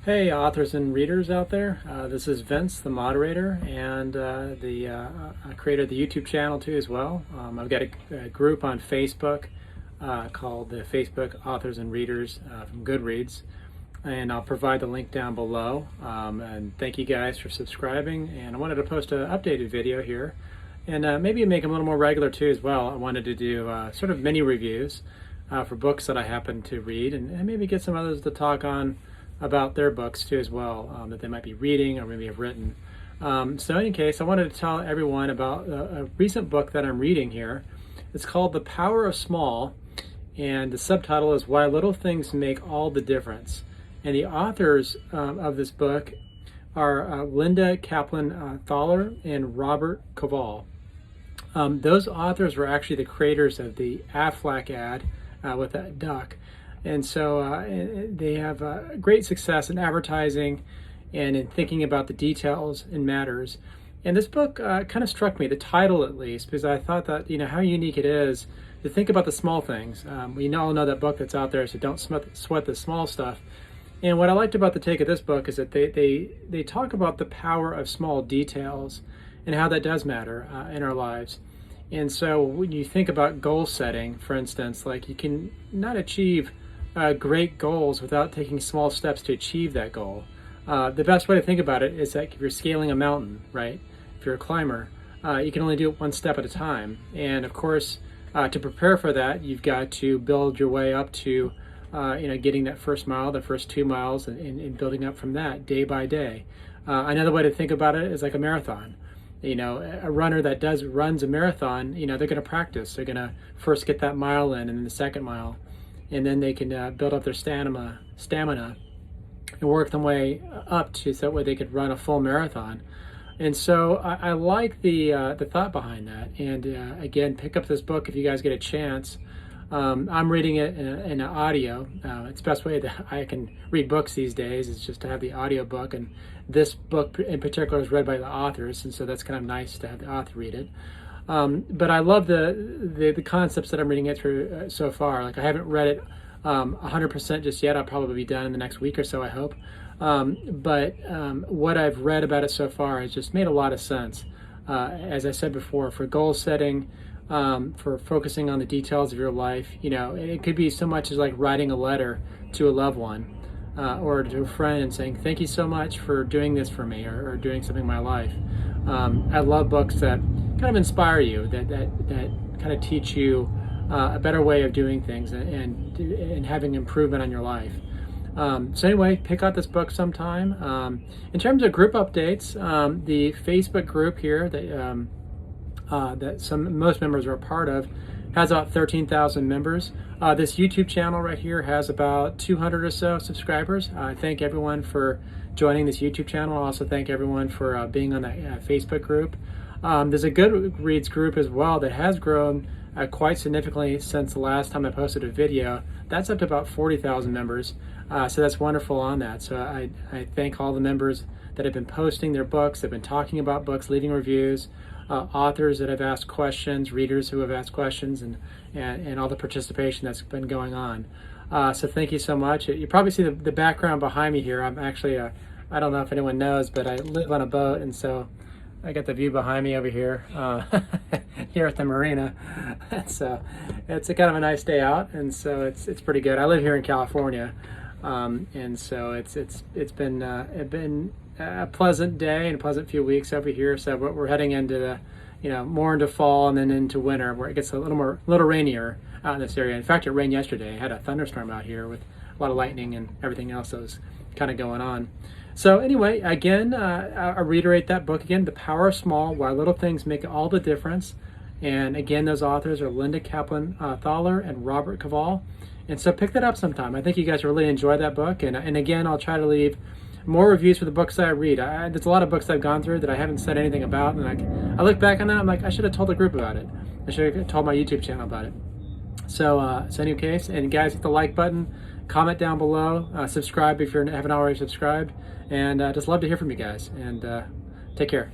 Hey, authors and readers out there. This is Vince, the moderator, and the creator of the YouTube channel too as well. I've got a group on Facebook called the Facebook Authors and Readers from Goodreads, and I'll provide the link down below. And thank you guys for subscribing. And I wanted to post an updated video here, and maybe make them a little more regular too as well. I wanted to do sort of mini reviews for books that I happen to read, and maybe get some others to talk on about their books too as well, that they might be reading or maybe have written. So in any case, I wanted to tell everyone about a recent book that I'm reading here. It's called The Power of Small, and the subtitle is Why Little Things Make All the Difference. And the authors of this book are Linda Kaplan Thaler and Robert Koval. Those authors were actually the creators of the Aflac ad with that duck. And so they have great success in advertising and in thinking about the details and matters. And this book kind of struck me, the title at least, because I thought that, how unique it is to think about the small things. We all know that book that's out there, so don't sweat the small stuff. And what I liked about the take of this book is that they talk about the power of small details and how that does matter in our lives. And so when you think about goal setting, for instance, like you can not achieve great goals without taking small steps to achieve that goal. The best way to think about it is that if you're scaling a mountain, right? If you're a climber, you can only do it one step at a time. And of course, to prepare for that, you've got to build your way up to, getting that first mile, the first 2 miles, and building up from that day by day. Another way to think about it is like a marathon. A runner that runs a marathon, they're going to practice. They're going to first get that mile in, and then the second mile. And then they can build up their stamina and work their way up to so that way they could run a full marathon. And so I like the thought behind that. And again, pick up this book if you guys get a chance. I'm reading it in audio. It's the best way that I can read books these days is just to have the audio book. And this book in particular is read by the authors, and so that's kind of nice to have the author read it. But I love the concepts that I'm reading it through so far. Like I haven't read it 100% just yet. I'll probably be done in the next week or so, I hope. But what I've read about it so far has just made a lot of sense. As I said before, for goal setting, for focusing on the details of your life, it could be so much as like writing a letter to a loved one or to a friend and saying, thank you so much for doing this for me or doing something in my life. I love books that kind of inspire you, that kind of teach you a better way of doing things and having improvement on your life. So anyway, pick out this book sometime. In terms of group updates, the Facebook group here that most members are a part of has about 13,000 members. This YouTube channel right here has about 200 or so subscribers. I thank everyone for joining this YouTube channel. I also thank everyone for being on that Facebook group. There's a Goodreads group as well that has grown quite significantly since the last time I posted a video. That's up to about 40,000 members, so that's wonderful on that. So I thank all the members that have been posting their books, that have been talking about books, leaving reviews, authors that have asked questions, readers who have asked questions, and all the participation that's been going on. So thank you so much. You probably see the background behind me here. I'm actually, I don't know if anyone knows, but I live on a boat, and so I got the view behind me over here, here at the marina. So it's a kind of a nice day out, and so it's pretty good. I live here in California, and so it's been a pleasant day and a pleasant few weeks over here. So we're heading into the, more into fall and then into winter, where it gets a little rainier out in this area. In fact, it rained yesterday. I had a thunderstorm out here with a lot of lightning and everything else that was kind of going on. So anyway, again, I'll reiterate that book again, The Power of Small, Why Little Things Make All the Difference. And again, those authors are Linda Kaplan Thaler and Robert Koval. And so pick that up sometime. I think you guys really enjoy that book. And again, I'll try to leave more reviews for the books that I read. There's a lot of books I've gone through that I haven't said anything about. And I look back on that, I'm like, I should have told the group about it. I should have told my YouTube channel about it. So in any case, and guys, hit the like button, comment down below, subscribe if you haven't already subscribed, and just love to hear from you guys, and take care.